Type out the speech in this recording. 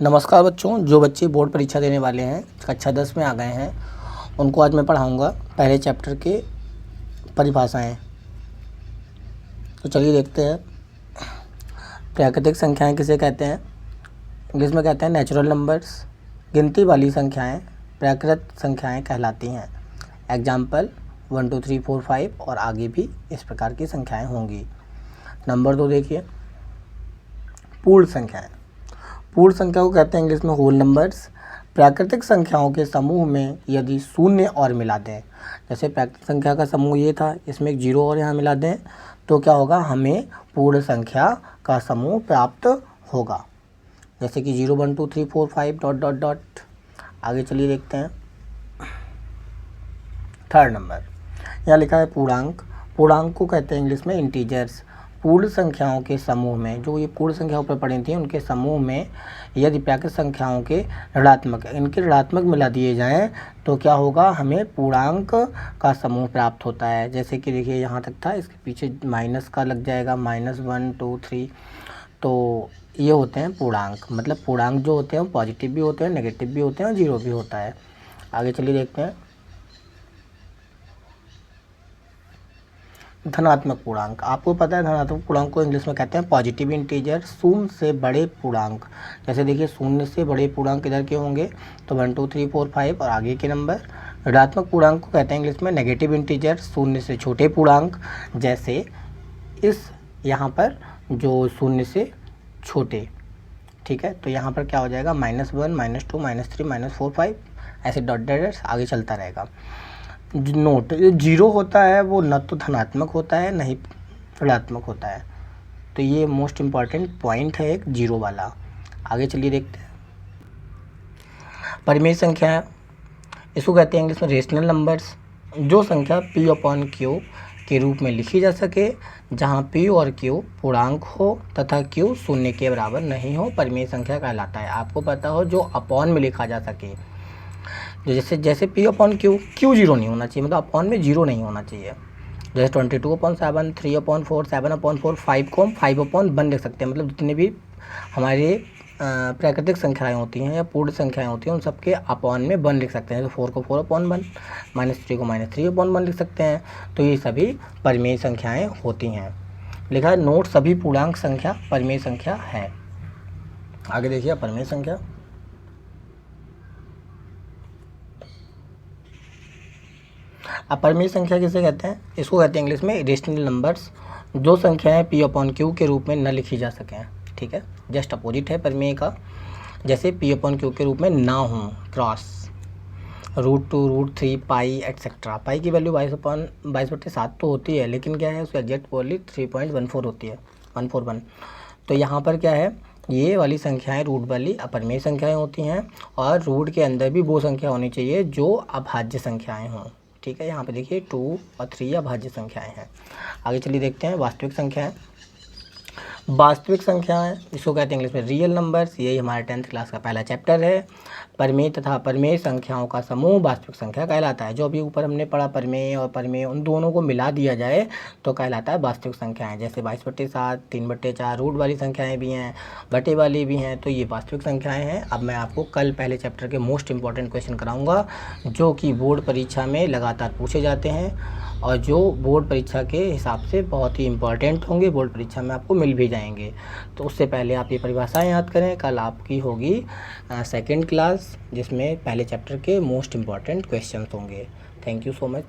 नमस्कार बच्चों, जो बच्चे बोर्ड परीक्षा देने वाले हैं, कक्षा 10 में आ गए हैं, उनको आज मैं पढ़ाऊंगा पहले चैप्टर के परिभाषाएं। तो चलिए देखते हैं। प्राकृतिक संख्याएं किसे कहते हैं? इंग्लिश में कहते हैं नेचुरल नंबर्स। गिनती वाली संख्याएं प्राकृत संख्याएं कहलाती हैं। एग्जाम्पल 1 2 3 4 5 और आगे भी इस प्रकार की संख्याएं होंगी। नंबर 2 देखिए, पूर्ण संख्याएं। पूर्ण संख्या को कहते हैं इंग्लिश में होल नंबर्स। प्राकृतिक संख्याओं के समूह में यदि शून्य और मिला दें, जैसे प्राकृतिक संख्या का समूह ये था, इसमें एक जीरो और यहाँ मिला दें तो क्या होगा, हमें पूर्ण संख्या का समूह प्राप्त होगा। जैसे कि 0 1 2 3 4 5 डॉट डॉट डॉट। आगे चलिए देखते हैं। थर्ड नंबर, यहाँ लिखा है पूर्णांक। पूर्णांक को कहते हैं इंग्लिश में इंटीजर्स। पूर्ण संख्याओं के समूह में, जो ये पूर्ण संख्याओं पर पढ़ी थी, उनके समूह में यदि प्राकृत संख्याओं के ऋणात्मक, इनके ऋणात्मक मिला दिए जाएं तो क्या होगा, हमें पूर्णांक का समूह प्राप्त होता है। जैसे कि देखिए यहाँ तक था, इसके पीछे माइनस का लग जाएगा, -1 2 3। तो ये होते हैं पूर्णांक। मतलब पूर्णांक जो होते हैं वो पॉजिटिव भी होते हैं, नेगेटिव भी होते हैं और जीरो भी होता है। आगे चलिए देखते हैं। धनात्मक पूर्णांक। आपको पता है धनात्मक पूर्णांक को इंग्लिश में कहते हैं पॉजिटिव इंटीजर। शून्य से बड़े पूर्णांक, जैसे देखिए शून्य से बड़े पूर्णांक किधर के होंगे, तो 1 2 3 4 5 और आगे के नंबर। ऋणात्मक पूर्णांक को कहते हैं इंग्लिश में नेगेटिव इंटीजर। शून्य से छोटे पूर्णांक, जैसे इस यहाँ पर जो शून्य से छोटे, ठीक है। तो यहाँ पर क्या हो जाएगा, -1 -2 -3 -4 5, ऐसे डॉट डॉट आगे चलता रहेगा। नोट, जो जीरो होता है वो न तो धनात्मक होता है न ही ऋणात्मक होता है। तो ये मोस्ट इम्पॉर्टेंट पॉइंट है एक जीरो वाला। आगे चलिए देखते हैं। परिमेय संख्या, इसको कहते हैं इंग्लिश में रेशनल नंबर्स। जो संख्या P/Q के रूप में लिखी जा सके, जहाँ P और Q पूर्णांक हो तथा Q शून्य के बराबर नहीं हो, परिमेय संख्या कहलाता है। आपको पता हो जो अपॉन में लिखा जा सके, जैसे P/Q, Q जीरो नहीं होना चाहिए, मतलब अपॉन में जीरो नहीं होना चाहिए। जैसे 22/7, 3/4, 7/4, 5 को हम 5/1 लिख सकते हैं। मतलब जितने भी हमारे प्राकृतिक संख्याएं होती हैं या पूर्ण संख्याएं होती हैं, उन सबके अपॉन में 1 लिख सकते हैं। तो 4 को 4/1, -3 को -3/1 लिख सकते हैं। तो ये सभी परिमेय संख्याएँ होती हैं। लिखा है नोट, सभी पूर्णांक संख्या परिमेय संख्या है। आगे देखिए परिमेय संख्या। अब परिमेय संख्या किसे कहते हैं? इसको कहते हैं इंग्लिश में रेशनल नंबर्स। जो संख्याएं P/Q के रूप में न लिखी जा सकें, ठीक है, जस्ट अपोजिट है परिमेय का। जैसे P/Q के रूप में ना हो, क्रॉस, √2 √3 पाई एटसेट्रा। पाई की वैल्यू 22/7 तो होती है, लेकिन क्या है उसकी एग्जैक्ट वैल्यू 3.14 होती है, 141। तो यहाँ पर क्या है, ये वाली संख्याएं रूट वाली अपरिमेय संख्याएं होती हैं, और रूट के अंदर भी वो संख्या होनी चाहिए जो अभाज्य संख्याएं हों, ठीक है। यहाँ पे देखिए 2 और 3 अभाज्य संख्याएं हैं। आगे चलिए देखते हैं वास्तविक संख्याएं। वास्तविक संख्याएं, इसको कहते हैं इंग्लिश में रियल नंबर्स। यही हमारे 10th क्लास का पहला चैप्टर है। परिमेय तथा अपरिमेय संख्याओं का समूह वास्तविक संख्या कहलाता है। जो अभी ऊपर हमने पढ़ा, परिमेय और परिमेय, उन दोनों को मिला दिया जाए तो कहलाता है वास्तविक संख्याएं। जैसे 22/7, 3/4, रूट वाली संख्याएं भी हैं, बटे वाली भी हैं, तो ये वास्तविक संख्याएं हैं। अब मैं आपको कल पहले चैप्टर के मोस्ट इंपॉर्टेंट क्वेश्चन कराऊंगा, जो कि बोर्ड परीक्षा में लगातार पूछे जाते हैं और जो बोर्ड परीक्षा के हिसाब से बहुत ही इम्पॉर्टेंट होंगे, बोर्ड परीक्षा में आपको मिल भी जाएंगे। तो उससे पहले आप ये परिभाषाएं याद करें। कल आपकी होगी सेकंड क्लास, जिसमें पहले चैप्टर के मोस्ट इम्पॉर्टेंट क्वेश्चंस होंगे। Thank you so much.